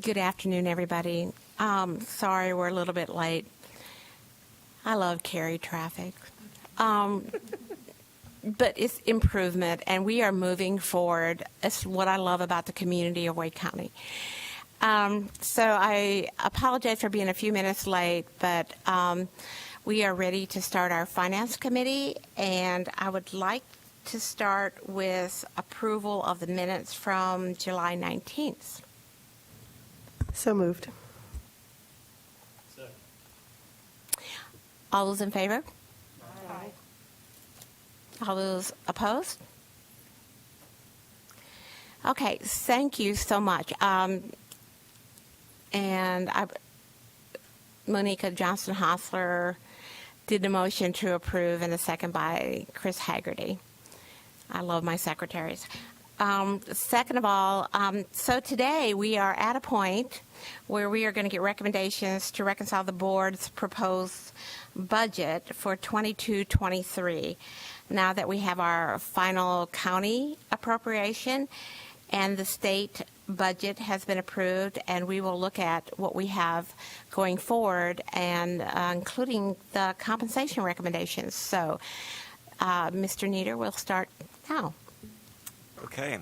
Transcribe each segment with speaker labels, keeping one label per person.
Speaker 1: Good afternoon, everybody. Sorry we're a little bit late. I love Cary traffic. But it's improvement, and we are moving forward. It's what I love about the community of Wake County. So I apologize for being a few minutes late, but we are ready to start our Finance Committee, and I would like to start with approval of the minutes from July 19th.
Speaker 2: So moved.
Speaker 1: All those in favor?
Speaker 2: Aye.
Speaker 1: All those opposed? Okay, thank you so much. Monica Johnson-Hostler did the motion to approve, and a second by Chris Haggerty. I love my secretaries. Second of all, so today we are at a point where we are going to get recommendations to reconcile the board's proposed budget for 22-23. Now that we have our final county appropriation and the state budget has been approved, and we will look at what we have going forward, and including the compensation recommendations. So, Mr. Nieder, we'll start now.
Speaker 3: Okay.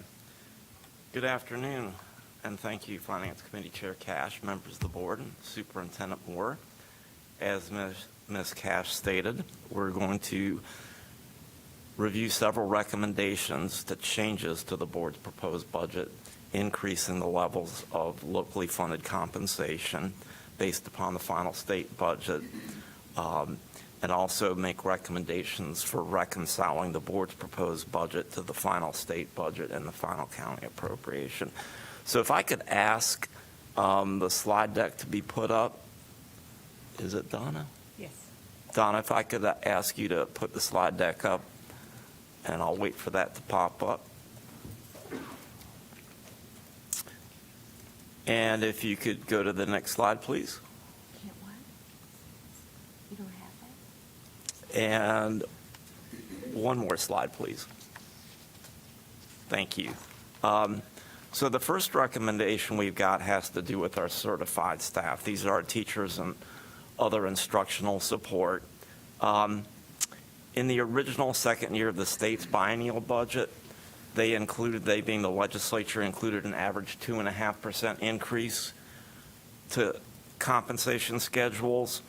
Speaker 3: Good afternoon, and thank you, Finance Committee Chair Cash, members of the board, and Superintendent Moore. As Ms. Cash stated, we're going to review several recommendations to changes to the board's proposed budget, increasing the levels of locally funded compensation based upon the final state budget, and also make recommendations for reconciling the board's proposed budget to the final state budget and the final county appropriation. So if I could ask the slide deck to be put up. Is it Donna?
Speaker 2: Yes.
Speaker 3: Donna, if I could ask you to put the slide deck up, and I'll wait for that to pop up. And if you could go to the next slide, please.
Speaker 1: Can't what? You don't have that?
Speaker 3: And one more slide, please. Thank you. So the first recommendation we've got has to do with our certified staff. These are our teachers and other instructional support. In the original second year of the state's biennial budget, they being the legislature, included an average 2.5% increase to compensation schedules.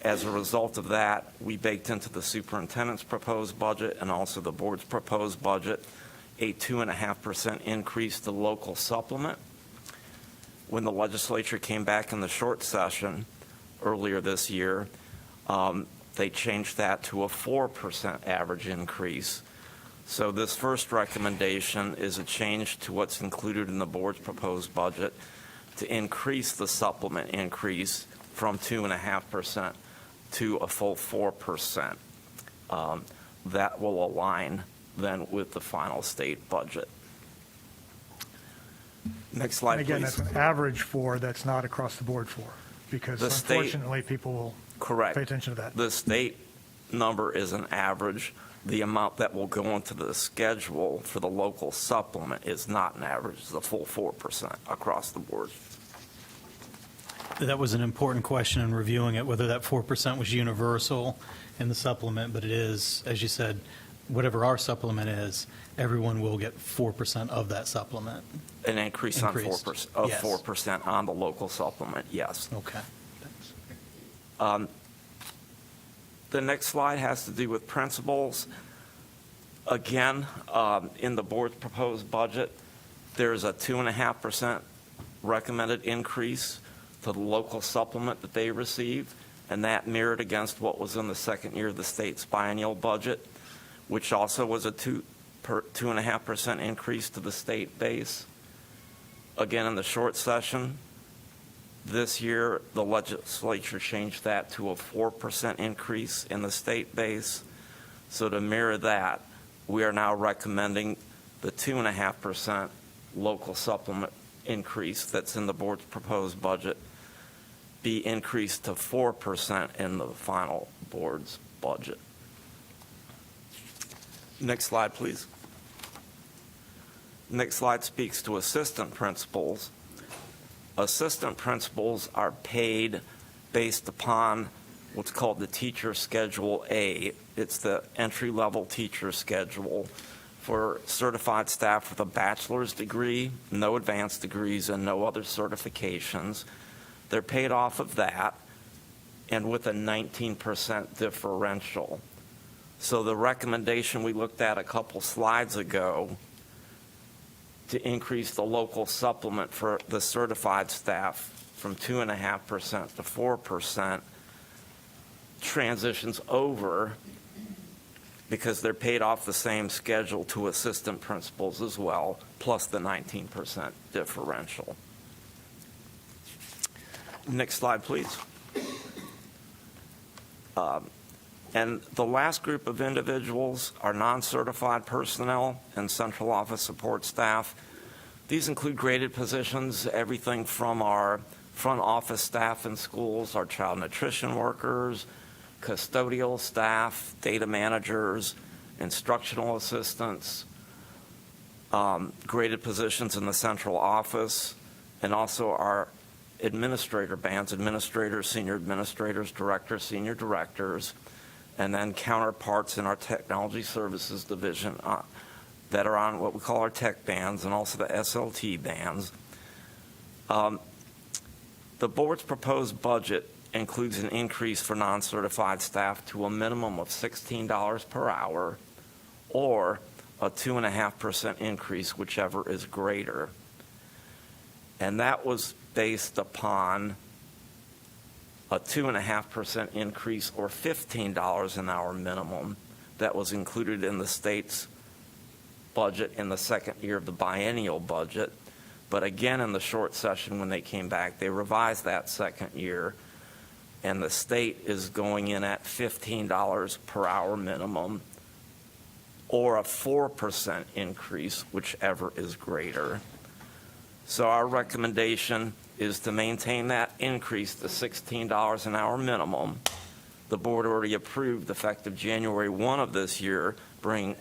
Speaker 3: As a result of that, we baked into the superintendent's proposed budget and also the board's proposed budget a 2.5% increase to local supplement. When the legislature came back in the short session earlier this year, they changed that to a 4% average increase. So this first recommendation is a change to what's included in the board's proposed budget to increase the supplement increase from 2.5% to a full 4%. That will align then with the final state budget. Next slide,
Speaker 4: And again,
Speaker 3: please.
Speaker 4: that's an average for, that's not across the board for, because
Speaker 3: The state-
Speaker 4: unfortunately, people will
Speaker 3: Correct.
Speaker 4: pay attention to that.
Speaker 3: The state number is an average. The amount that will go into the schedule for the local supplement is not an average. It's a full 4% across the board.
Speaker 5: That was an important question in reviewing it, whether that 4% was universal in the supplement, but it is, as you said, whatever our supplement is, everyone will get 4% of that supplement.
Speaker 3: An increase on
Speaker 5: Increased.
Speaker 3: 4%, of
Speaker 5: Yes.
Speaker 3: 4% on the local supplement, yes.
Speaker 5: Okay. Thanks.
Speaker 3: The next slide has to do with principals. Again, in the board's proposed budget, there's a 2.5% recommended increase to the local supplement that they receive, and that mirrored against what was in the second year of the state's biennial budget, which also was a 2.5% increase to the state base. Again, in the short session, this year, the legislature changed that to a 4% increase in the state base. So to mirror that, we are now recommending the 2.5% local supplement increase that's in the board's proposed budget be increased to 4% in the final board's budget. Next slide, please. Next slide speaks to assistant principals. assistant principals are paid based upon what's called the Teacher Schedule A. It's the entry-level teacher schedule for certified staff with a bachelor's degree, no advanced degrees, and no other certifications. They're paid off of that, and with a 19% differential. So the recommendation we looked at a couple slides ago to increase the local supplement for the certified staff from 2.5% to 4% transitions over, because they're paid off the same schedule, to assistant principals as well, plus the 19% differential. Next slide, please. And the last group of individuals are non-certified personnel and central office support staff. These include graded positions, everything from our front office staff in schools, our child nutrition workers, custodial staff, data managers, instructional assistants, graded positions in the central office, and also our administrator bands, administrators, senior administrators, directors, senior directors, and then counterparts in our technology services division that are on what we call our tech bands and also the SLT bands. The board's proposed budget includes an increase for non-certified staff to a minimum of $16 per hour, or a 2.5% increase, whichever is greater. And that was based upon a 2.5% increase, or $15 an hour minimum, that was included in the state's budget in the second year of the biennial budget. But again, in the short session when they came back, they revised that second year, and the state is going in at $15 per hour minimum, or a 4% increase, whichever is greater. So our recommendation is to maintain that increase to $16 an hour minimum. The board already approved, effective January 1 of this year, bring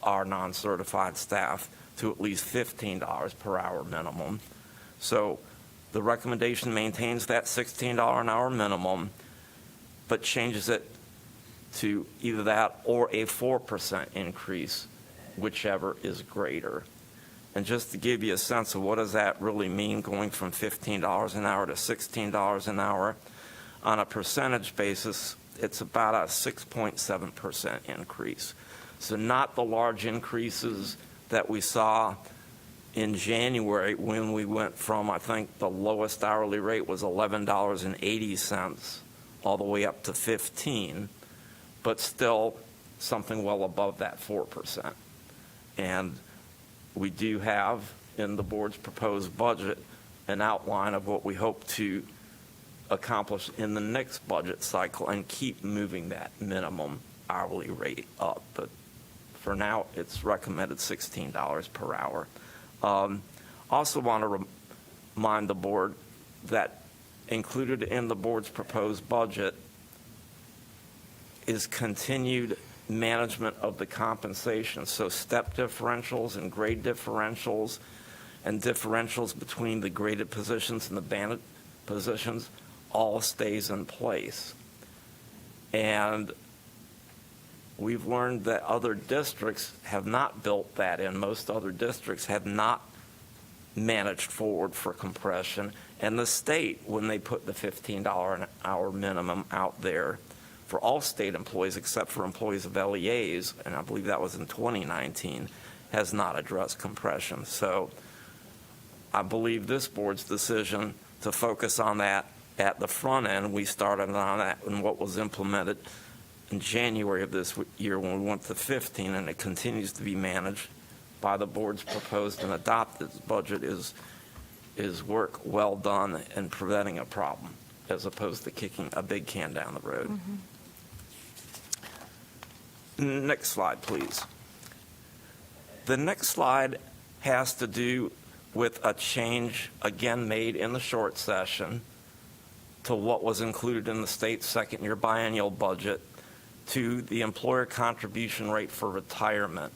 Speaker 3: our non-certified staff to at least $15 per hour minimum. So the recommendation maintains that $16 an hour minimum, but changes it to either that or a 4% increase, whichever is greater. And just to give you a sense of what does that really mean, going from $15 an hour to $16 an hour, on a percentage basis, it's about a 6.7% increase. So not the large increases that we saw in January when we went from, I think the lowest hourly rate was $11.80 all the way up to $15, but still something well above that 4%. And we do have in the board's proposed budget an outline of what we hope to accomplish in the next budget cycle and keep moving that minimum hourly rate up. But for now, it's recommended $16 per hour. Also want to remind the board that included in the board's proposed budget is continued management of the compensation. So step differentials and grade differentials and differentials between the graded positions and the banded positions all stays in place. And we've learned that other districts have not built that in. Most other districts have not managed forward for compression. And the state, when they put the $15 an hour minimum out there for all state employees except for employees of LEAs, and I believe that was in 2019, has not addressed compression. So I believe this board's decision to focus on that at the front end, we started on that in what was implemented in January of this year when we went to 15, and it continues to be managed by the board's proposed and adopted budget is work well done in preventing a problem as opposed to kicking a big can down the road.
Speaker 1: Mm-hmm.
Speaker 3: Next slide, please. The next slide has to do with a change, again, made in the short session to what was included in the state's second-year biennial budget to the employer contribution rate for retirement.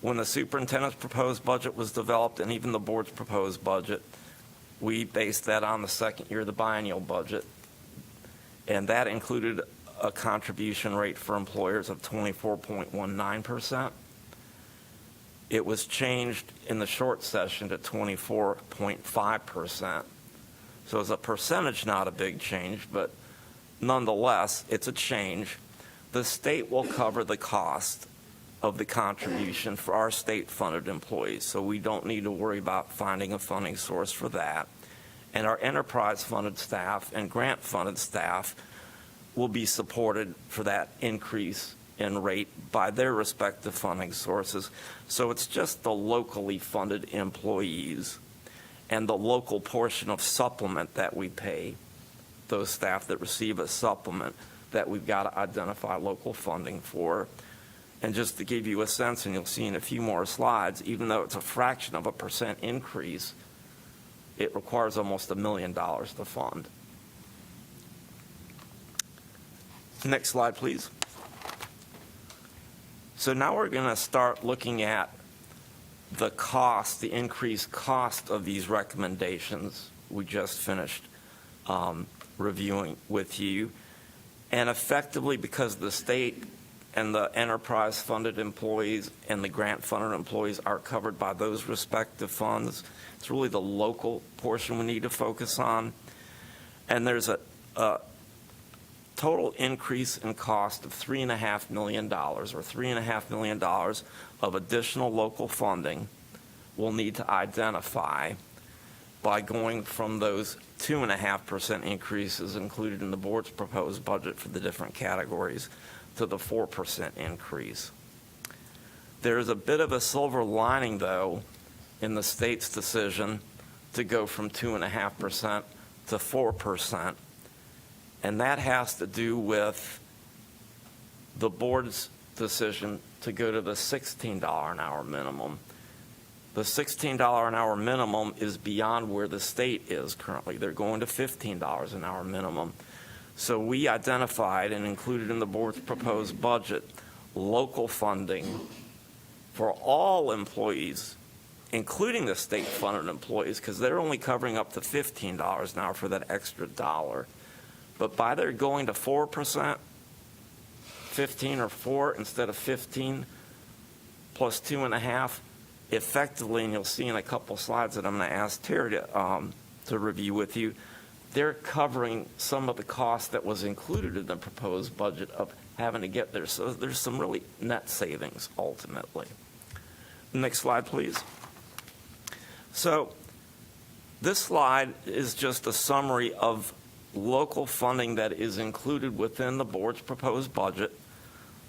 Speaker 3: When the superintendent's proposed budget was developed, and even the board's proposed budget, we based that on the second year of the biennial budget, and that included a contribution rate for employers of 24.19%. It was changed in the short session to 24.5%. So as a percentage, not a big change, but nonetheless, it's a change. The state will cover the cost of the contribution for our state-funded employees, so we don't need to worry about finding a funding source for that. And our enterprise-funded staff and grant-funded staff will be supported for that increase in rate by their respective funding sources. So it's just the locally funded employees and the local portion of supplement that we pay those staff that receive a supplement that we've got to identify local funding for. And just to give you a sense, and you'll see in a few more slides, even though it's a fraction of a percent increase, it requires almost $1 million to fund. Next slide, please. So now we're going to start looking at the cost, the increased cost of these recommendations we just finished reviewing with you. And effectively, because the state and the enterprise-funded employees and the grant-funded employees are covered by those respective funds, it's really the local portion we need to focus on. And there's a total increase in cost of $3.5 million, or $3.5 million of additional local funding we'll need to identify by going from those 2.5% increases included in the board's proposed budget for the different categories to the 4% increase. There's a bit of a silver lining, though, in the state's decision to go from 2.5% to 4%, and that has to do with the board's decision to go to the $16 an hour minimum. The $16 an hour minimum is beyond where the state is currently. They're going to $15 an hour minimum. So we identified and included in the board's proposed budget local funding for all employees, including the state-funded employees, because they're only covering up to $15 an hour for that extra dollar. But by their going to 4%, 15 or 4 instead of 15 plus 2.5, effectively, and you'll see in a couple slides that I'm going to ask Terry to review with you, they're covering some of the cost that was included in the proposed budget of having to get there. So there's some really net savings ultimately. Next slide, please. So this slide is just a summary of local funding that is included within the board's proposed budget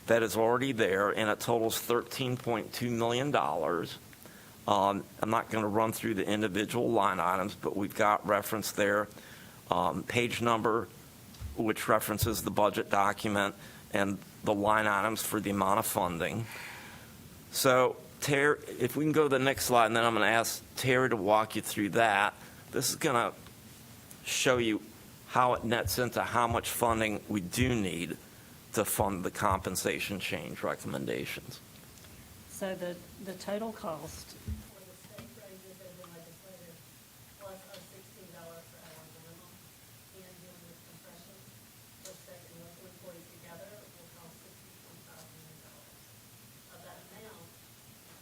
Speaker 3: that is already there, and it totals $13.2 million. I'm not going to run through the individual line items, but we've got reference there, page number, which references the budget document, and the line items for the amount of funding. So, Terry, if we can go to the next slide, and then I'm going to ask Terry to walk you through that. This is going to show you how it nets into how much funding we do need to fund the compensation change recommendations.
Speaker 6: So the total cost,
Speaker 7: For the state raises and the legislative, plus our $16 per hour minimum, and dealing with compression for state and local employees together will cost $60.5 million. Of that amount,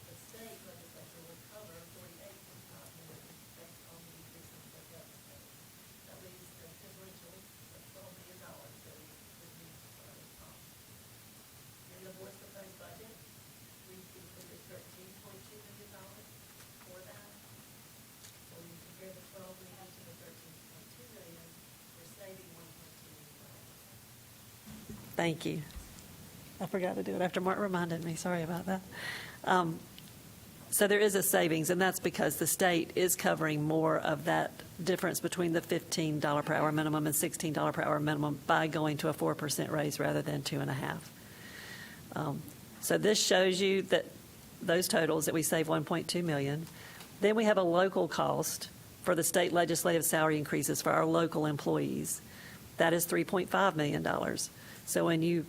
Speaker 7: the state legislature will cover $48.5 million based on the increase in state legislature. That leaves a differential of $12 million that we would need to cover this cost. In the board's proposed budget, we included $13.2 million for that. So when you compare the $12 million to the $13.2 million, we're saving $1.2 million.
Speaker 6: thank you. I forgot to do it after Mark reminded me. Sorry about that. So there is a savings, and that's because the state is covering more of that difference between the $15 per hour minimum and $16 per hour minimum by going to a 4% raise rather than 2.5%. So this shows you that those totals that we save $1.2 million. Then we have a local cost for the state legislative salary increases for our local employees. That is $3.5 million. So when you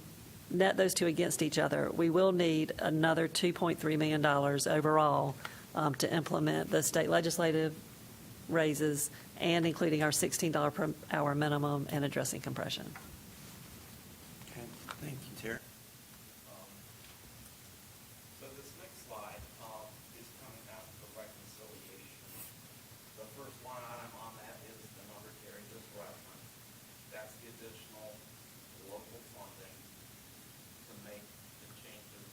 Speaker 6: net those two against each other, we will need another $2.3 million overall to implement the state legislative raises and including our $16 per hour minimum and addressing compression.
Speaker 3: Okay, thank you, Terry. So this next slide is coming out of the reconciliation. The first line item on that is the number Terry just referenced. That's the additional local funding to make the changes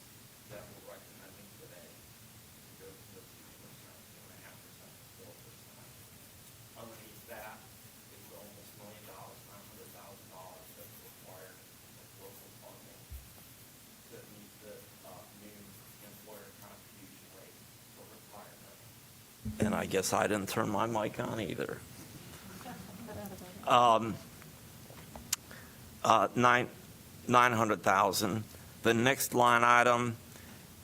Speaker 3: that we're recommending today. To go from the 2%, 2.5%, to 4%. Underneath that is the almost $1 million, $900,000 that's required of local funding to meet the new employer contribution rate for retirement. And I guess I didn't turn my mic on either. 900,000. The next line item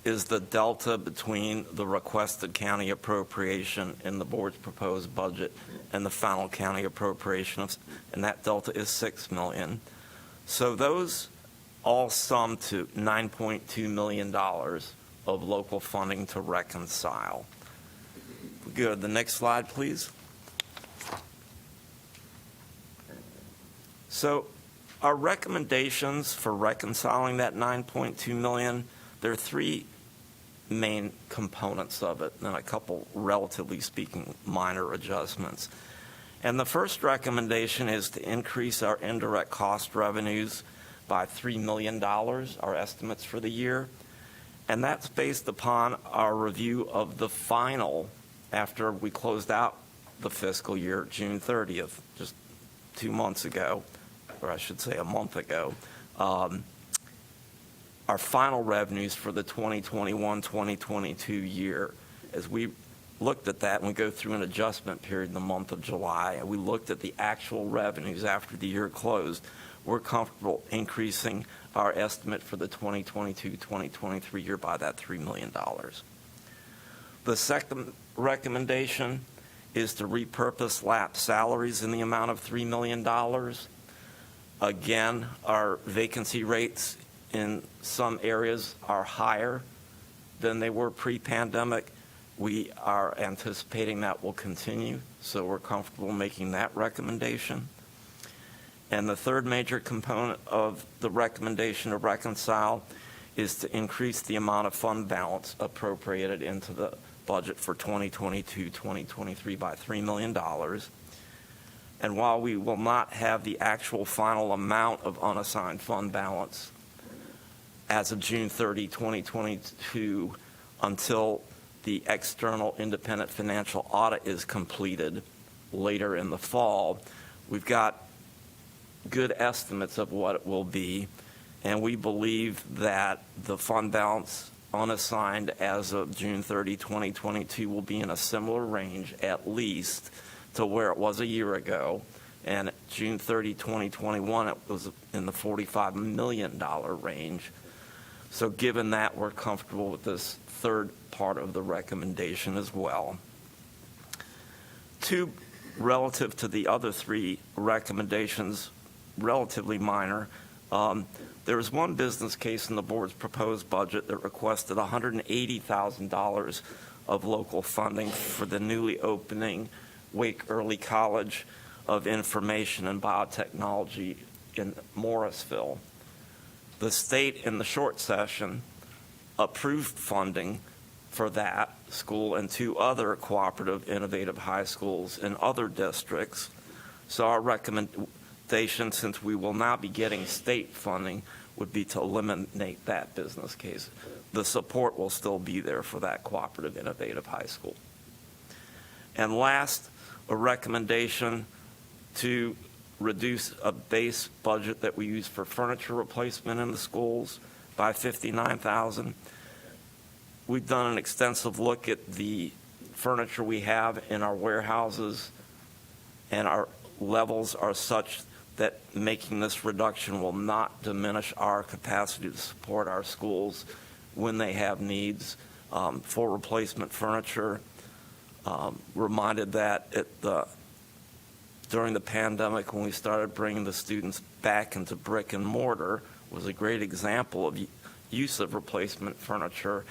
Speaker 3: is the delta between the requested county appropriation in the board's proposed budget and the final county appropriation, and that delta is $6 million. So those all sum to $9.2 million of local funding to reconcile. Good. The next slide, please. So our recommendations for reconciling that $9.2 million, there are three main components of it, and a couple, relatively speaking, minor adjustments. And the first recommendation is to increase our indirect cost revenues by $3 million, our estimates for the year. And that's based upon our review of the final, after we closed out the fiscal year, June 30th, just 2 months ago, or I should say a month ago. Our final revenues for the 2021-2022 year. As we looked at that, and we go through an adjustment period in the month of July, and we looked at the actual revenues after the year closed, we're comfortable increasing our estimate for the 2022-2023 year by that $3 million. The second recommendation is to repurpose lapsed salaries in the amount of $3 million. Again, our vacancy rates in some areas are higher than they were pre-pandemic. We are anticipating that will continue, so we're comfortable making that recommendation. And the third major component of the recommendation to reconcile is to increase the amount of fund balance appropriated into the budget for 2022-2023 by $3 million. And while we will not have the actual final amount of unassigned fund balance as of June 30, 2022, until the external independent financial audit is completed later in the fall, we've got good estimates of what it will be, and we believe that the fund balance unassigned as of June 30, 2022 will be in a similar range, at least, to where it was a year ago. And June 30, 2021, it was in the $45 million range. So given that, we're comfortable with this third part of the recommendation as well. Two, relative to the other three recommendations, relatively minor. There was one business case in the board's proposed budget that requested $180,000 of local funding for the newly opening Wake Early College of Information and Biotechnology in Morrisville. The state, in the short session, approved funding for that school and two other cooperative innovative high schools in other districts. So our recommendation, since we will not be getting state funding, would be to eliminate that business case. The support will still be there for that cooperative innovative high school. And last, a recommendation to reduce a base budget that we use for furniture replacement in the schools by $59,000. We've done an extensive look at the furniture we have in our warehouses, and our levels are such that making this reduction will not diminish our capacity to support our schools when they have needs for replacement furniture. Reminded that during the pandemic, when we started bringing the students back into brick and mortar, was a great example of use of replacement furniture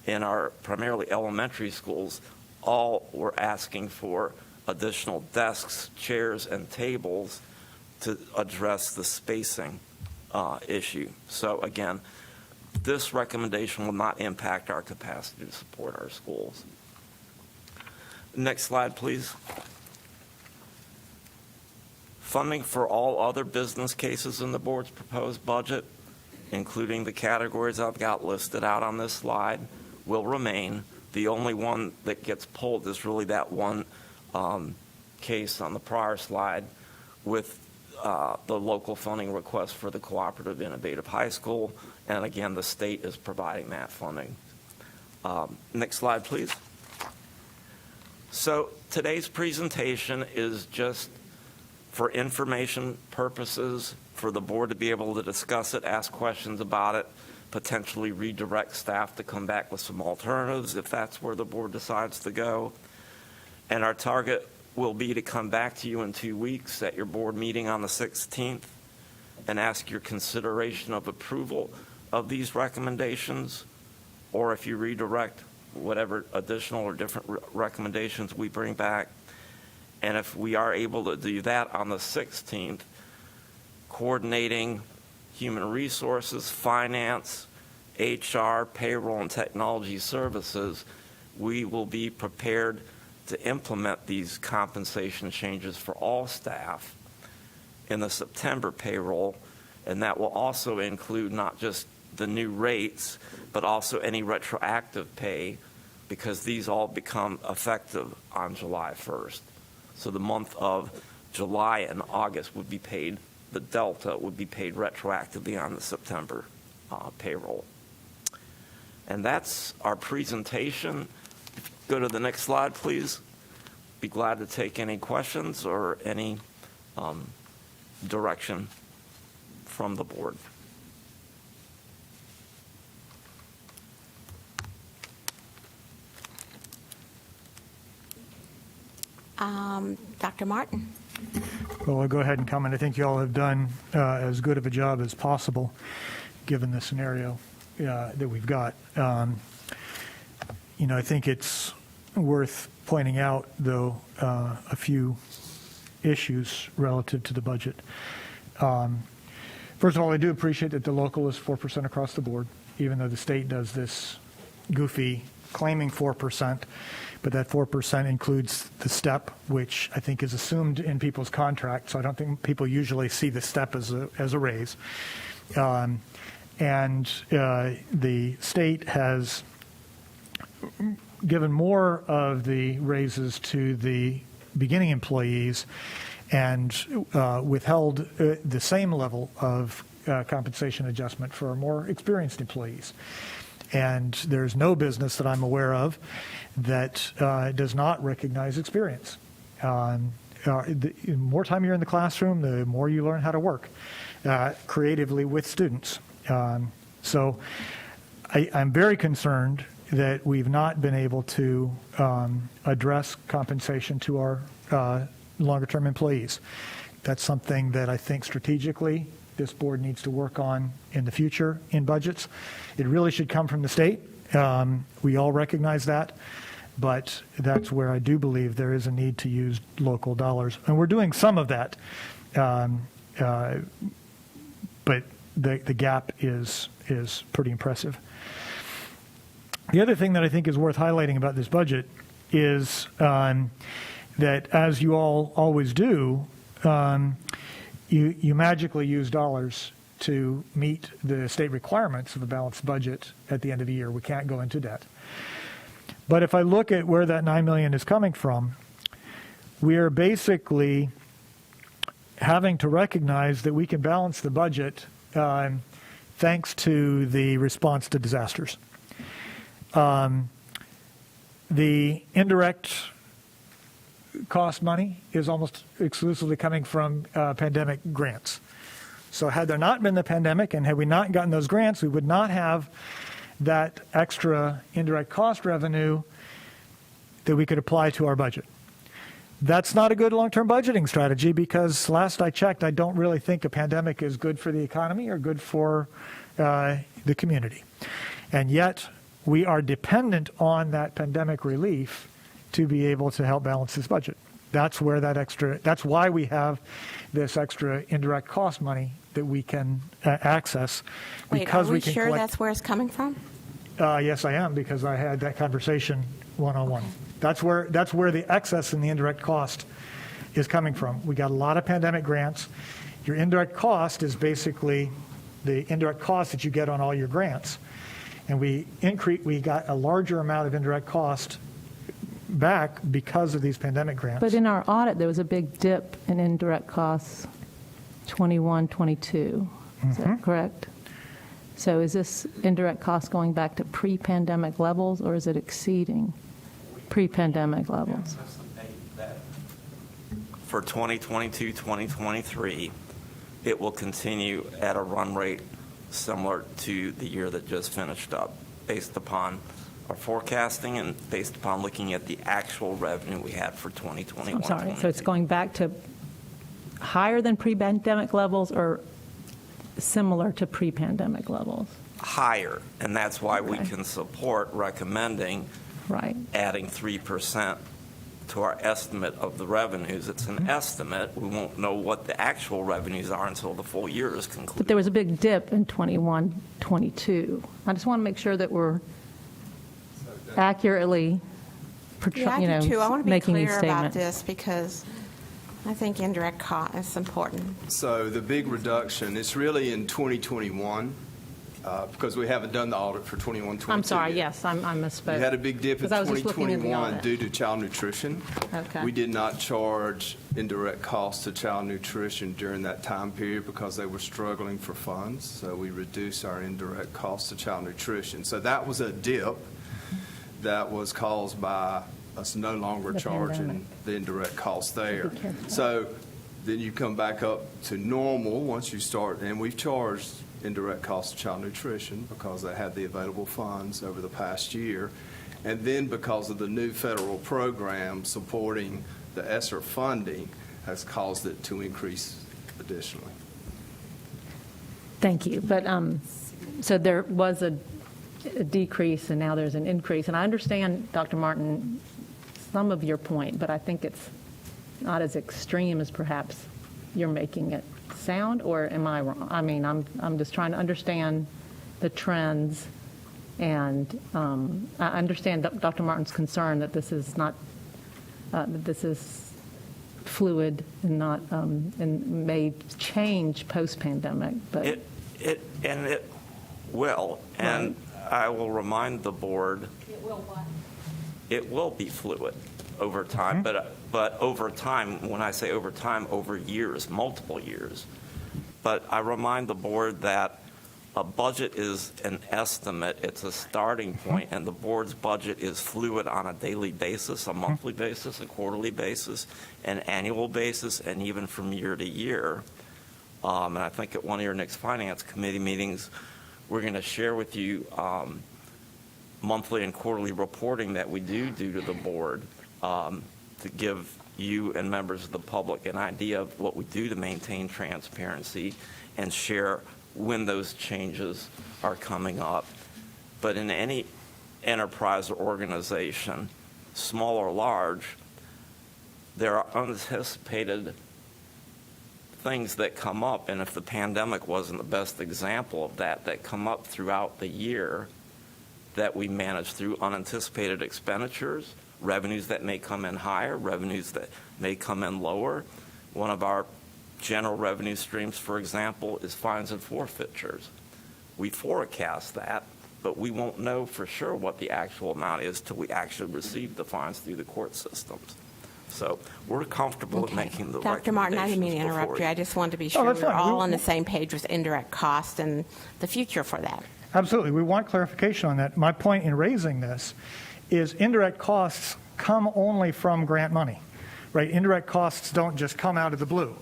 Speaker 3: in our primarily elementary schools. All were asking for additional desks, chairs, and tables to address the spacing issue. So again, this recommendation will not impact our capacity to support our schools. Next slide, please. Funding for all other business cases in the board's proposed budget, including the categories I've got listed out on this slide, will remain. The only one that gets pulled is really that one case on the prior slide with the local funding request for the Cooperative Innovative High School. And again, the state is providing that funding. Next slide, please. So today's presentation is just for information purposes, for the board to be able to discuss it, ask questions about it, potentially redirect staff to come back with some alternatives if that's where the board decides to go. And our target will be to come back to you in 2 weeks at your board meeting on the 16th and ask your consideration of approval of these recommendations, or if you redirect whatever additional or different recommendations we bring back. And if we are able to do that on the 16th, coordinating human resources, finance, HR, payroll, and technology services, we will be prepared to implement these compensation changes for all staff in the September payroll. And that will also include not just the new rates, but also any retroactive pay, because these all become effective on July 1st. So the month of July and August would be paid, the delta would be paid retroactively on the September payroll. And that's our presentation. Go to the next slide, please. Be glad to take any questions or any direction from the board.
Speaker 1: Dr. Martin?
Speaker 4: Well, I'll go ahead and comment. I think you all have done as good of a job as possible, given the scenario that we've got. I think it's worth pointing out, though, a few issues relative to the budget. First of all, I do appreciate that the local is 4% across the board, even though the state does this goofy claiming 4%. But that 4% includes the step, which I think is assumed in people's contracts. So I don't think people usually see the step as a raise. And the state has given more of the raises to the beginning employees and withheld the same level of compensation adjustment for more experienced employees. And there's no business that I'm aware of that does not recognize experience. The more time you're in the classroom, the more you learn how to work creatively with students. So I'm very concerned that we've not been able to address compensation to our longer-term employees. That's something that I think strategically this board needs to work on in the future in budgets. It really should come from the state. We all recognize that, but that's where I do believe there is a need to use local dollars. And we're doing some of that, but the gap is pretty impressive. The other thing that I think is worth highlighting about this budget is that, as you all always do, you magically use dollars to meet the state requirements of a balanced budget at the end of the year. We can't go into debt. But if I look at where that $9 million is coming from, we are basically having to recognize that we can balance the budget thanks to the response to disasters. The indirect cost money is almost exclusively coming from pandemic grants. So had there not been the pandemic and had we not gotten those grants, we would not have that extra indirect cost revenue that we could apply to our budget. That's not a good long-term budgeting strategy because last I checked, I don't really think a pandemic is good for the economy or good for the community. And yet we are dependent on that pandemic relief to be able to help balance this budget. That's where that's why we have this extra indirect cost money that we can access.
Speaker 1: Wait, are
Speaker 4: because
Speaker 1: we
Speaker 4: can
Speaker 1: sure
Speaker 4: collect-
Speaker 1: that's where it's coming from?
Speaker 4: Yes, I am, because I had that conversation one-on-one. That's where the excess in the indirect cost is coming from. We got a lot of pandemic grants. Your indirect cost is basically the indirect cost that you get on all your grants. And we got a larger amount of indirect cost back because of these pandemic grants.
Speaker 8: But in our audit, there was a big dip in indirect costs, 21, 22. Is that correct? So is this indirect cost going back to pre-pandemic levels, or is it exceeding pre-pandemic levels?
Speaker 3: For 2022, 2023, it will continue at a run rate similar to the year that just finished up, based upon our forecasting and based upon looking at the actual revenue we had for 2021.
Speaker 8: I'm sorry, so it's going back to higher than pre-pandemic levels or similar to pre-pandemic levels?
Speaker 3: Higher, and that's why we
Speaker 8: Okay.
Speaker 3: can support recommending
Speaker 8: Right.
Speaker 3: adding 3% to our estimate of the revenues. It's an estimate. We won't know what the actual revenues are until the full year is
Speaker 8: But
Speaker 3: concluded.
Speaker 8: there was a big dip in 21, 22. I just want to make sure that we're accurately,
Speaker 1: Yeah, I do too. I want to be
Speaker 8: making these
Speaker 1: clear about
Speaker 8: statements.
Speaker 1: this because I think indirect cost is important.
Speaker 9: So the big reduction, it's really in 2021, because we haven't done the audit for 21, 22
Speaker 8: I'm sorry,
Speaker 9: yet.
Speaker 8: yes, I misspoke.
Speaker 9: We had a big dip in
Speaker 8: 'Cause I was just looking at the
Speaker 9: 2021
Speaker 8: audit.
Speaker 9: due to child nutrition.
Speaker 8: Okay.
Speaker 9: We did not charge indirect costs to child nutrition during that time period because they were struggling for funds, so we reduced our indirect costs to child nutrition. So that was a dip that was caused by us no longer
Speaker 8: The
Speaker 9: charging
Speaker 8: pandemic.
Speaker 9: the indirect costs there.
Speaker 8: Be careful.
Speaker 9: So then you come back up to normal once you start, and we've charged indirect costs of child nutrition because they had the available funds over the past year. And then because of the new federal program supporting the ESSER funding has caused it to increase additionally.
Speaker 8: Thank you. But, so there was a decrease and now there's an increase. And I understand, Dr. Martin, some of your point, but I think it's not as extreme as perhaps you're making it sound, or am I wrong? I mean, I'm just trying to understand the trends, and I understand Dr. Martin's concern that this is not, that this is fluid and not, and may change post-pandemic, but.
Speaker 3: It will, and I will remind the board.
Speaker 7: It will what?
Speaker 3: It will be fluid over time, but over time, when I say over time, over years, multiple years. But I remind the board that a budget is an estimate, it's a starting point, and the board's budget is fluid on a daily basis, a monthly basis, a quarterly basis, an annual basis, and even from year to year. And I think at one of your next Finance Committee meetings, we're going to share with you monthly and quarterly reporting that we do to the board to give you and members of the public an idea of what we do to maintain transparency and share when those changes are coming up. But in any enterprise or organization, small or large, there are unanticipated things that come up, and if the pandemic wasn't the best example of that, that come up throughout the year that we manage through unanticipated expenditures, revenues that may come in higher, revenues that may come in lower. One of our general revenue streams, for example, is fines and forfeitures. We forecast that, but we won't know for sure what the actual amount is till we actually receive the fines through the court systems. So we're comfortable with making the
Speaker 1: Dr. Martin, I didn't mean to
Speaker 3: recommendations
Speaker 1: interrupt
Speaker 3: before
Speaker 1: you. I just wanted to be sure
Speaker 4: that's
Speaker 1: we're
Speaker 4: fine.
Speaker 1: all
Speaker 4: We-
Speaker 1: on the same page with indirect cost and the future for that.
Speaker 4: Absolutely. We want clarification on that. My point in raising this is indirect costs come only from grant money, right? Indirect costs don't just come out of the blue.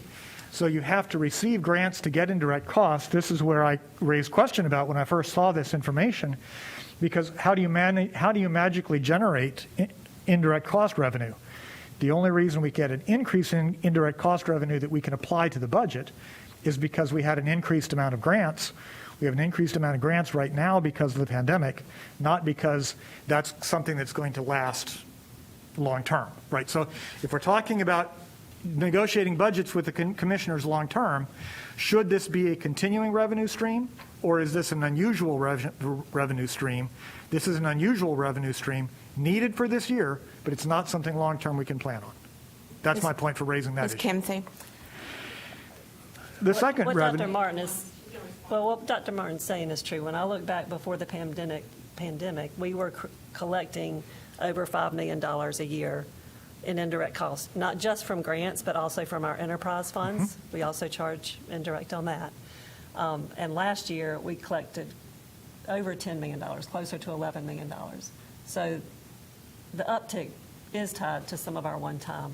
Speaker 4: So you have to receive grants to get indirect costs. This is where I raised question about when I first saw this information, because how do you magically generate indirect cost revenue? The only reason we get an increase in indirect cost revenue that we can apply to the budget is because we had an increased amount of grants. We have an increased amount of grants right now because of the pandemic, not because that's something that's going to last long-term, right? So if we're talking about negotiating budgets with the commissioners long-term, should this be a continuing revenue stream, or is this an unusual revenue stream? This is an unusual revenue stream needed for this year, but it's not something long-term we can plan on. That's my point for raising that
Speaker 1: Ms.
Speaker 4: issue.
Speaker 1: Kimsey?
Speaker 4: The second
Speaker 6: What Dr.
Speaker 4: revenue,
Speaker 6: Martin is, well, what Dr. Martin's saying is true. When I look back before the pandemic, we were collecting over $5 million a year in indirect costs, not just from grants, but also from our enterprise funds. We also charge indirect on that. And last year, we collected over $10 million, closer to $11 million. So the uptick is tied to some of our one-time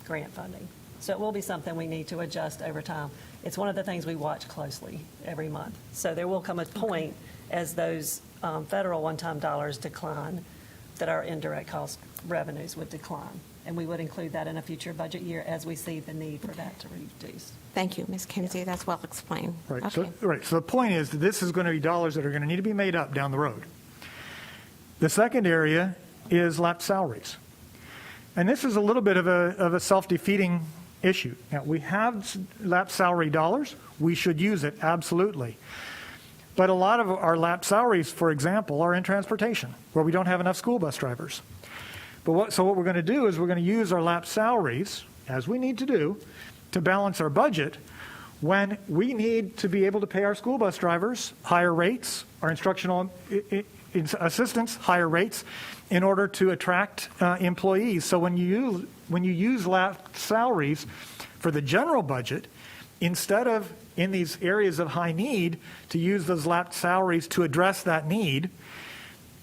Speaker 6: grant funding. So it will be something we need to adjust over time. It's one of the things we watch closely every month. So there will come a point as those federal one-time dollars decline that our indirect cost revenues would decline. And we would include that in a future budget year as we see the need for that to reduce.
Speaker 1: Thank you, Ms. Kimsey. That's well explained.
Speaker 4: right,
Speaker 1: Okay.
Speaker 4: so the point is that this is going to be dollars that are going to need to be made up down the road. The second area is lapsed salaries. And this is a little bit of a self-defeating issue. Now, we have lapsed salary dollars. We should use it, absolutely. But a lot of our lapsed salaries, for example, are in transportation, where we don't have enough school bus drivers. So what we're going to do is we're going to use our lapsed salaries, as we need to do, to balance our budget when we need to be able to pay our school bus drivers higher rates, our instructional assistants higher rates, in order to attract employees. So when you use lapsed salaries for the general budget, instead of in these areas of high need to use those lapsed salaries to address that need,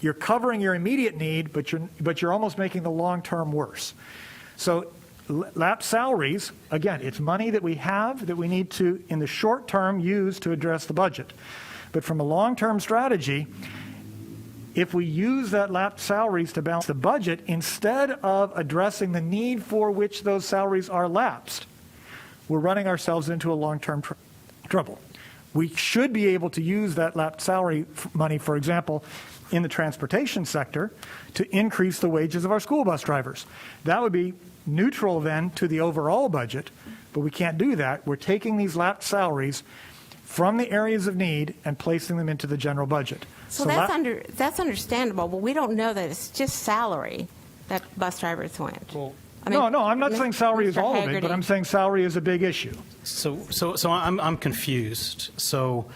Speaker 4: you're covering your immediate need, but you're almost making the long term worse. So lapsed salaries, again, it's money that we have that we need to, in the short term, use to address the budget. But from a long term strategy, if we use that lapsed salaries to balance the budget, instead of addressing the need for which those salaries are lapsed, we're running ourselves into a long-term trouble. We should be able to use that lapsed salary money, for example, in the transportation sector to increase the wages of our school bus drivers. That would be neutral then to the overall budget, but we can't do that. We're taking these lapsed salaries from the areas of need and placing them into the general budget.
Speaker 1: So that's understandable, but we don't know that it's just salary that bus drivers went.
Speaker 4: No, I'm not saying salary is
Speaker 1: Mr.
Speaker 4: all of it,
Speaker 1: Hagerty.
Speaker 4: but I'm saying salary is a big issue.
Speaker 5: So I'm confused. So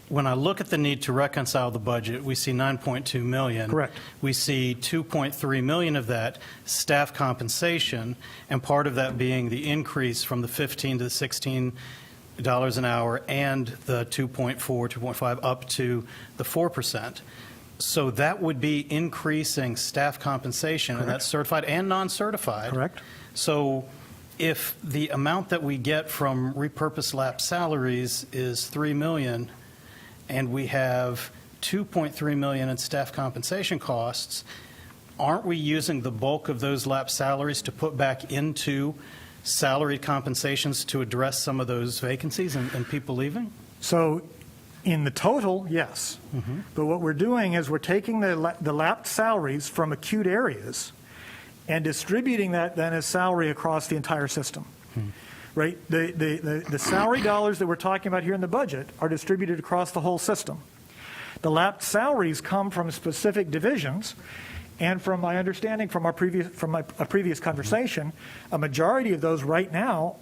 Speaker 5: when I look at the need to reconcile the budget, we see 9.2 million.
Speaker 4: Correct.
Speaker 5: We see 2.3 million of that staff compensation, and part of that being the increase from the $15 to the $16 an hour and the 2.4, 2.5 up to the 4%. So that would be increasing staff compensation, and that's certified and non-certified.
Speaker 4: Correct.
Speaker 5: So if the amount that we get from repurposed lapsed salaries is $3 million, and we have $2.3 million in staff compensation costs, aren't we using the bulk of those lapsed salaries to put back into salaried compensations to address some of those vacancies and people leaving?
Speaker 4: So in the total, yes. But what we're doing is we're taking the lapsed salaries from acute areas and distributing that then as salary across the entire system. Right? The salary dollars that we're talking about here in the budget are distributed across the whole system. The lapsed salaries come from specific divisions, and from my understanding from a previous conversation, a majority of those right now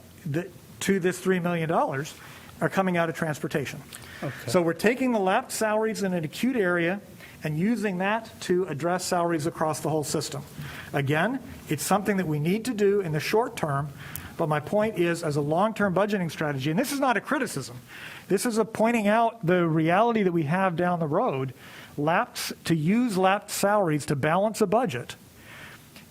Speaker 4: to this $3 million are coming out of transportation.
Speaker 5: Okay.
Speaker 4: So we're taking the lapsed salaries in an acute area and using that to address salaries across the whole system. Again, it's something that we need to do in the short term, but my point is, as a long-term budgeting strategy, and this is not a criticism, this is a pointing out the reality that we have down the road, to use lapsed salaries to balance a budget,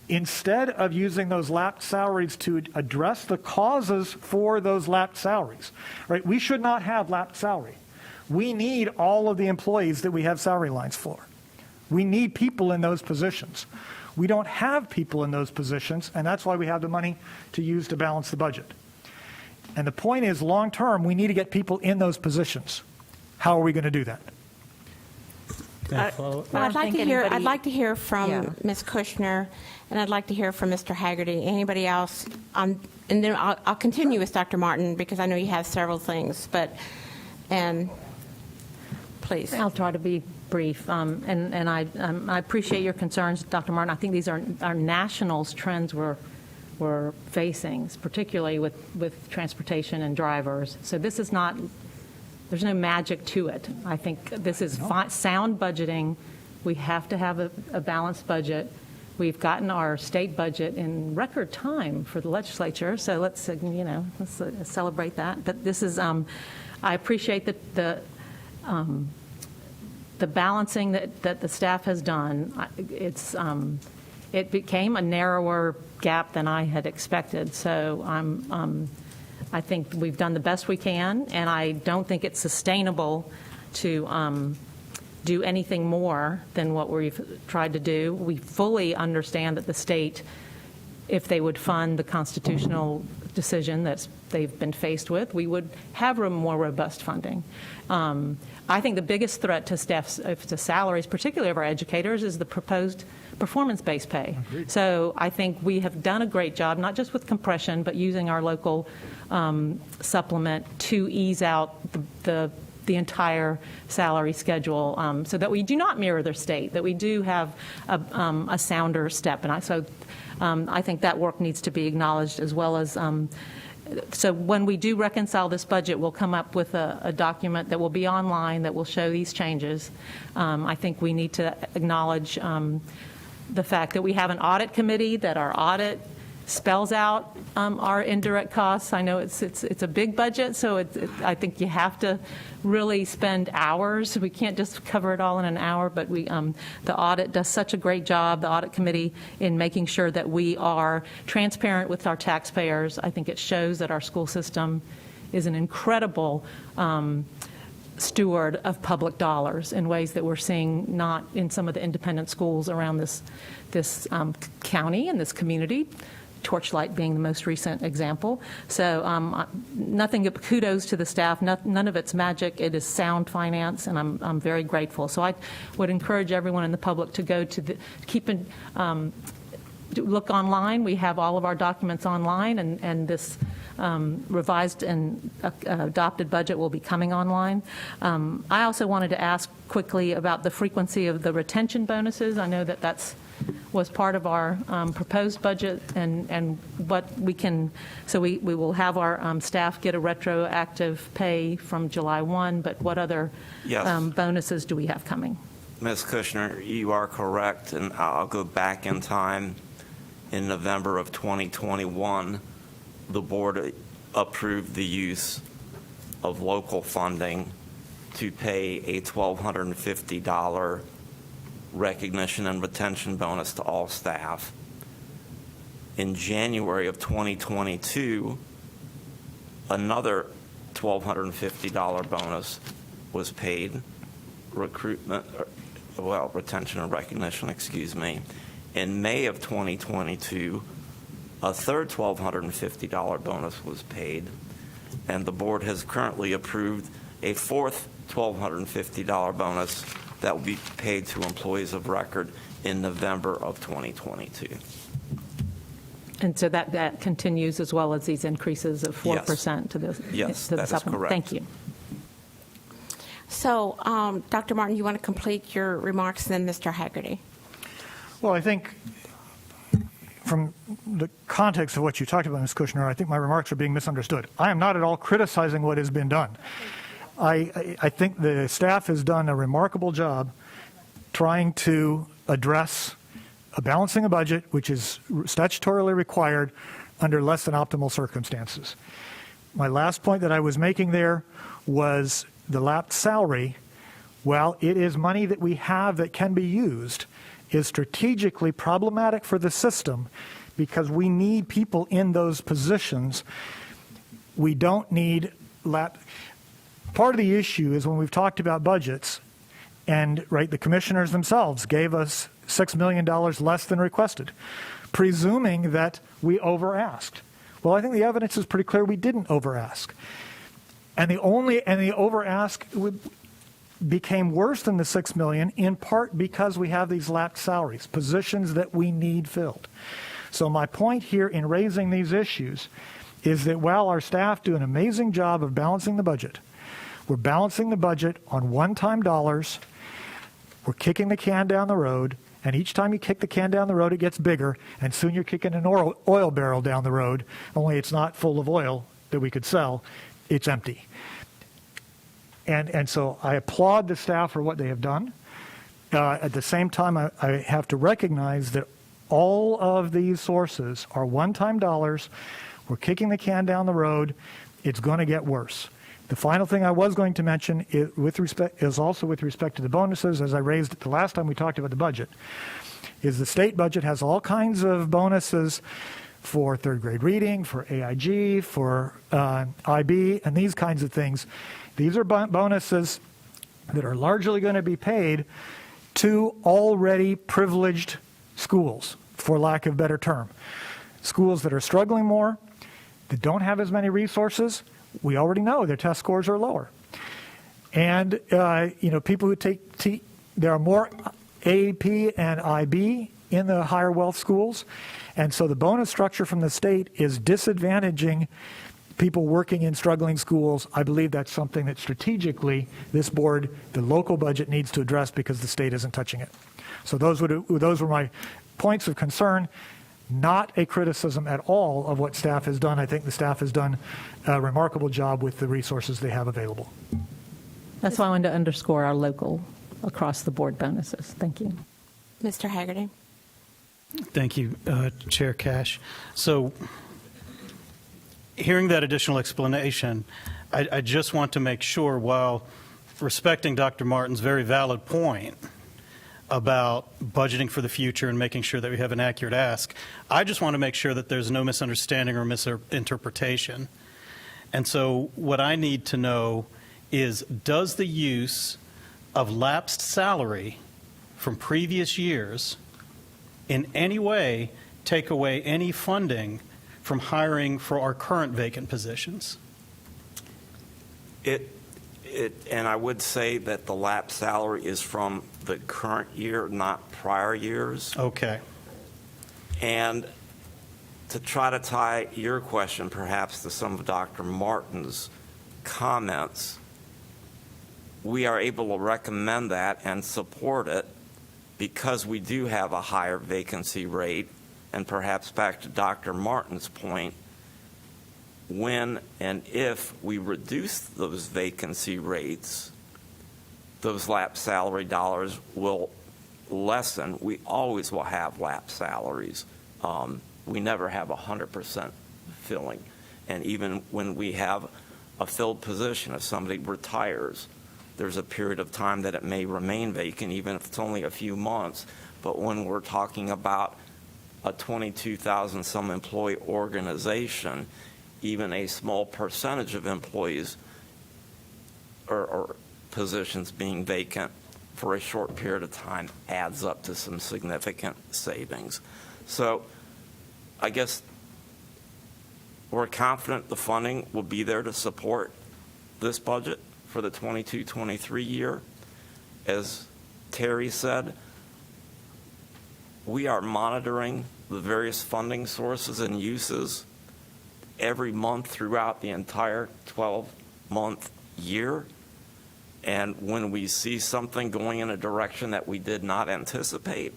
Speaker 4: instead of using those lapsed salaries to address the causes for those lapsed salaries. Right? We should not have lapsed salary. We need all of the employees that we have salary lines for. We need people in those positions. We don't have people in those positions, and that's why we have the money to use to balance the budget. And the point is, long term, we need to get people in those positions. How are we going to do that?
Speaker 1: Well, I'd like to hear
Speaker 2: Yeah.
Speaker 1: from Ms. Kushner, and I'd like to hear from Mr. Haggerty. Anybody else? And then I'll continue with Dr. Martin because I know you have several things. And please.
Speaker 8: I'll try to be brief, and I appreciate your concerns, Dr. Martin. I think these are our nationals trends we're facing, particularly with transportation and drivers. So this is not, there's no magic to it. I think this is sound budgeting. We have to have a balanced budget. We've gotten our state budget in record time for the legislature, so let's celebrate that. But this is, I appreciate the balancing that the staff has done. It became a narrower gap than I had expected. So I think we've done the best we can, and I don't think it's sustainable to do anything more than what we've tried to do. We fully understand that the state, if they would fund the constitutional decision that they've been faced with, we would have more robust funding. I think the biggest threat to to salaries, particularly of our educators, is the proposed performance-based pay.
Speaker 4: Agreed.
Speaker 8: So I think we have done a great job, not just with compression, but using our local supplement to ease out the entire salary schedule, so that we do not mirror their state, that we do have a sounder step. And I think that work needs to be acknowledged, as well as so when we do reconcile this budget, we'll come up with a document that will be online that will show these changes. I think we need to acknowledge the fact that we have an audit committee, that our audit spells out our indirect costs. I know it's a big budget, so I think you have to really spend hours. We can't just cover it all in an hour, but the audit does such a great job, the audit committee, in making sure that we are transparent with our taxpayers. I think it shows that our school system is an incredible steward of public dollars in ways that we're seeing not in some of the independent schools around this county and this community. Torchlight being the most recent example. So nothing but kudos to the staff. None of it's magic. It is sound finance, and I'm very grateful. So I would encourage everyone in the public to go to look online. We have all of our documents online, and this revised and adopted budget will be coming online. I also wanted to ask quickly about the frequency of the retention bonuses. I know that was part of our proposed budget, and what we can, so we will have our staff get a retroactive pay from July 1, but what other bonuses do we have coming?
Speaker 3: Ms. Kushner, you are correct, and I'll go back in time. In November of 2021, the board approved the use of local funding to pay a $1,250 recognition and retention bonus to all staff. In January of 2022, another $1,250 bonus was paid, retention and recognition, excuse me. In May of 2022, a third $1,250 bonus was paid, and the board has currently approved a fourth $1,250 bonus that will be paid to employees of record in November of 2022.
Speaker 8: And so that continues, as well as these increases of 4% to the
Speaker 3: Yes,
Speaker 8: to the
Speaker 3: that is
Speaker 8: supplement.
Speaker 3: correct.
Speaker 8: Thank you.
Speaker 1: So, Dr. Martin, you want to complete your remarks, and then Mr. Haggerty.
Speaker 4: Well, I think from the context of what you talked about, Ms. Kushner, I think my remarks are being misunderstood. I am not at all criticizing what has been done. I think the staff has done a remarkable job trying to address balancing a budget, which is statutorily required under less than optimal circumstances. My last point that I was making there was the lapped salary, while it is money that we have that can be used, is strategically problematic for the system because we need people in those positions. We don't need Part of the issue is when we've talked about budgets, and the commissioners themselves gave us $6 million less than requested, presuming that we over-asked. Well, I think the evidence is pretty clear we didn't over-ask. And the over-ask became worse than the 6 million in part because we have these lapsed salaries, positions that we need filled. So my point here in raising these issues is that while our staff do an amazing job of balancing the budget, we're balancing the budget on one-time dollars. We're kicking the can down the road, and each time you kick the can down the road, it gets bigger, and soon you're kicking an oil barrel down the road, only it's not full of oil that we could sell, it's empty. And so I applaud the staff for what they have done. At the same time, I have to recognize that all of these sources are one-time dollars. We're kicking the can down the road. It's going to get worse. The final thing I was going to mention is also with respect to the bonuses, as I raised it the last time we talked about the budget, is the state budget has all kinds of bonuses for third grade reading, for AIG, for IB, and these kinds of things. These are bonuses that are largely going to be paid to already privileged schools, for lack of a better term. Schools that are struggling more, that don't have as many resources, we already know their test scores are lower. And, people who there are more AAP and IB in the higher wealth schools. And so the bonus structure from the state is disadvantaging people working in struggling schools. I believe that's something that strategically this board, the local budget, needs to address because the state isn't touching it. So those were my points of concern. Not a criticism at all of what staff has done. I think the staff has done a remarkable job with the resources they have available.
Speaker 8: That's why I wanted to underscore our local across-the-board bonuses. Thank you.
Speaker 1: Mr. Haggerty?
Speaker 5: Thank you, Chair Cash. So hearing that additional explanation, I just want to make sure, while respecting Dr. Martin's very valid point about budgeting for the future and making sure that we have an accurate ask, I just want to make sure that there's no misunderstanding or misinterpretation. And so what I need to know is, does the use of lapsed salary from previous years in any way take away any funding from hiring for our current vacant positions?
Speaker 3: And I would say that the lapse salary is from the current year, not prior years.
Speaker 5: Okay.
Speaker 3: And to try to tie your question perhaps to some of Dr. Martin's comments, we are able to recommend that and support it because we do have a higher vacancy rate. And perhaps back to Dr. Martin's point, when and if we reduce those vacancy rates, those lapse salary dollars will lessen. We always will have lapse salaries. We never have 100% filling. And even when we have a filled position, if somebody retires, there's a period of time that it may remain vacant, even if it's only a few months. But when we're talking about a 22,000 some employee organization, even a small percentage of employees or positions being vacant for a short period of time adds up to some significant savings. So I guess we're confident the funding will be there to support this budget for the 22-23 year. As Terry said, we are monitoring the various funding sources and uses every month throughout the entire 12-month year. And when we see something going in a direction that we did not anticipate,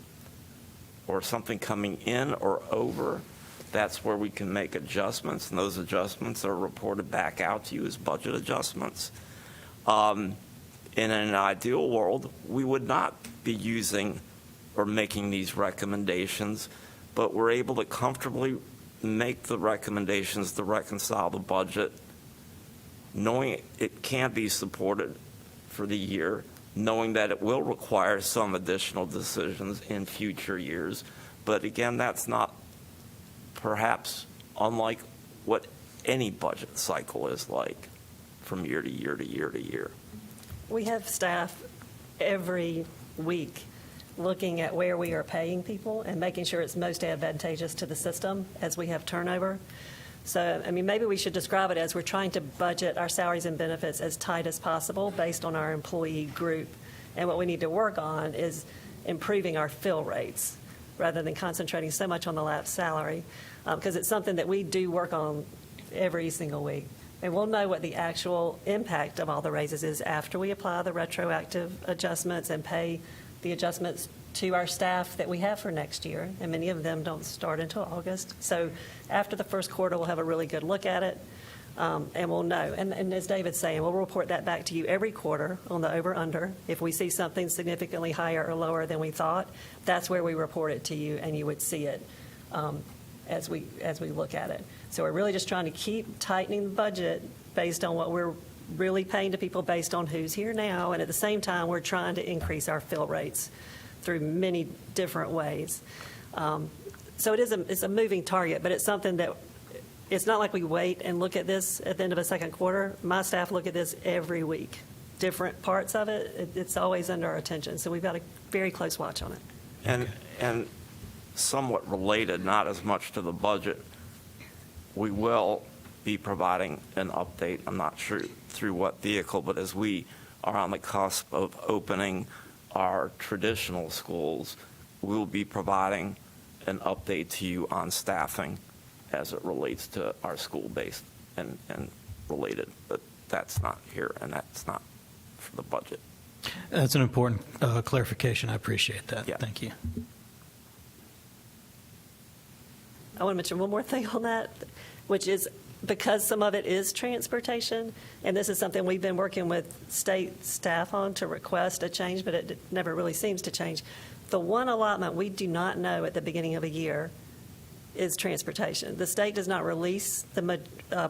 Speaker 3: or something coming in or over, that's where we can make adjustments, and those adjustments are reported back out to you as budget adjustments. In an ideal world, we would not be using or making these recommendations, but we're able to comfortably make the recommendations to reconcile the budget, knowing it can be supported for the year, knowing that it will require some additional decisions in future years. But again, that's not perhaps unlike what any budget cycle is like from year to year to year to year.
Speaker 6: We have staff every week looking at where we are paying people and making sure it's most advantageous to the system as we have turnover. So, I mean, maybe we should describe it as we're trying to budget our salaries and benefits as tight as possible based on our employee group. And what we need to work on is improving our fill rates rather than concentrating so much on the lapsed salary, because it's something that we do work on every single week. And we'll know what the actual impact of all the raises is after we apply the retroactive adjustments and pay the adjustments to our staff that we have for next year, and many of them don't start until August. So after the first quarter, we'll have a really good look at it, and we'll know. And as David's saying, we'll report that back to you every quarter on the over-under. If we see something significantly higher or lower than we thought, that's where we report it to you, and you would see it as we look at it. So we're really just trying to keep tightening the budget based on what we're really paying to people based on who's here now, and at the same time, we're trying to increase our fill rates through many different ways. So it's a moving target, but it's something that, it's not like we wait and look at this at the end of a second quarter. My staff look at this every week. Different parts of it, it's always under our attention. So we've got a very close watch on it.
Speaker 3: And somewhat related, not as much to the budget, we will be providing an update, I'm not sure through what vehicle, but as we are on the cusp of opening our traditional schools, we'll be providing an update to you on staffing as it relates to our school-based and related. But that's not here, and that's not for the budget.
Speaker 10: That's an important clarification. I appreciate that.
Speaker 3: Yeah.
Speaker 10: Thank you.
Speaker 6: I want to mention one more thing on that, which is because some of it is transportation, and this is something we've been working with state staff on to request a change, but it never really seems to change. The one allotment we do not know at the beginning of a year is transportation. The state does not release the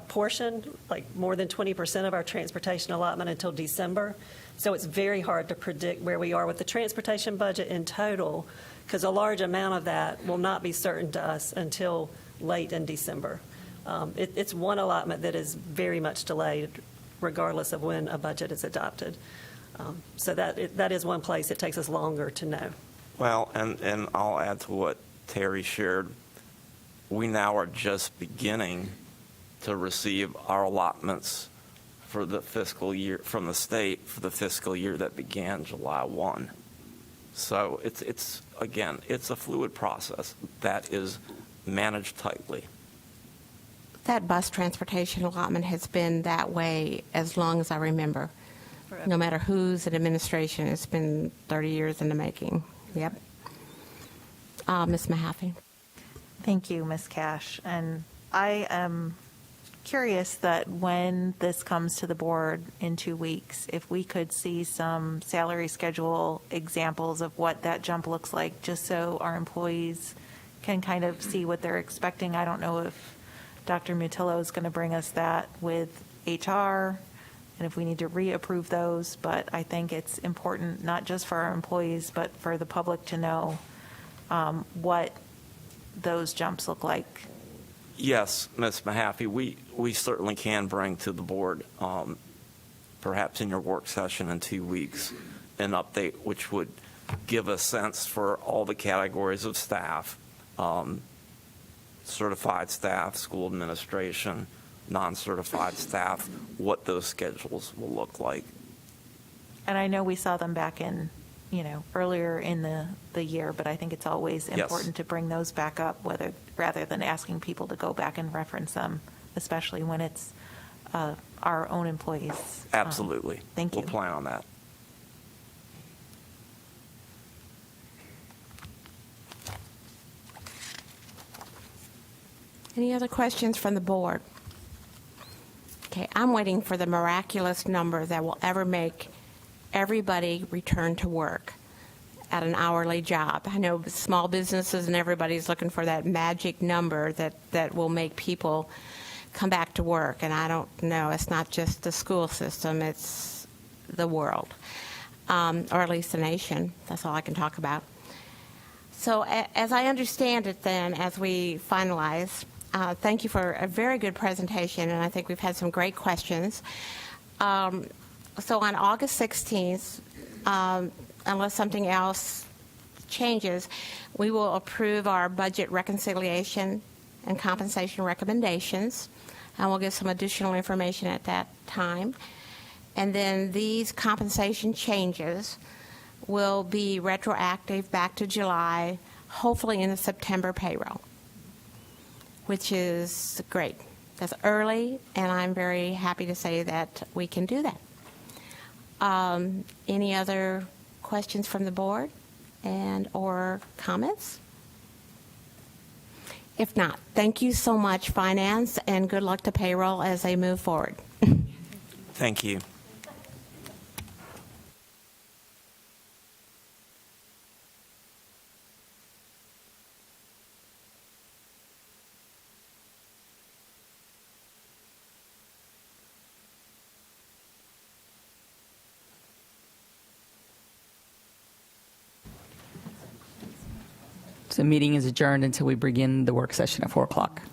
Speaker 6: portion, like more than 20% of our transportation allotment until December. So it's very hard to predict where we are with the transportation budget in total, because a large amount of that will not be certain to us until late in December. It's one allotment that is very much delayed, regardless of when a budget is adopted. So that is one place it takes us longer to know.
Speaker 3: Well, and I'll add to what Terry shared. We now are just beginning to receive our allotments for the fiscal year from the state for the fiscal year that began July 1. So it's again, it's a fluid process that is managed tightly.
Speaker 1: That bus transportation allotment has been that way as long as I remember.
Speaker 6: Forever.
Speaker 1: No matter who's in administration, it's been 30 years in the making. Yep. Ms. Mahaffey.
Speaker 11: Thank you, Ms. Cash. And I am curious that when this comes to the board in 2 weeks, if we could see some salary schedule examples of what that jump looks like, just so our employees can kind of see what they're expecting. I don't know if Dr. Mutillo is going to bring us that with HR, and if we need to reapprove those, but I think it's important, not just for our employees, but for the public to know what those jumps look like.
Speaker 3: Yes, Ms. Mahaffey, we certainly can bring to the board, perhaps in your work session in 2 weeks, an update which would give a sense for all the categories of staff, certified staff, school administration, non-certified staff, what those schedules will look like.
Speaker 11: And I know we saw them back in, earlier in the year, but I think it's always
Speaker 3: Yes.
Speaker 11: important to bring those back up, rather than asking people to go back and reference them, especially when it's our own employees.
Speaker 3: Absolutely.
Speaker 11: Thank you.
Speaker 3: We'll plan on that.
Speaker 1: Any other questions from the board? Okay, I'm waiting for the miraculous number that will ever make everybody return to work at an hourly job. I know small businesses and everybody's looking for that magic number that will make people come back to work. And I don't know, it's not just the school system, it's the world, or at least the nation. That's all I can talk about. So as I understand it then, as we finalize, thank you for a very good presentation, and I think we've had some great questions. So on August 16th, unless something else changes, we will approve our budget reconciliation and compensation recommendations, and we'll give some additional information at that time. And then these compensation changes will be retroactive back to July, hopefully in the September payroll, which is great. That's early, and I'm very happy to say that we can do that. Any other questions from the board and or comments? If not, thank you so much, Finance, and good luck to payroll as they move forward.
Speaker 3: Thank you.
Speaker 12: So the meeting is adjourned until we begin the work session at 4 o'clock.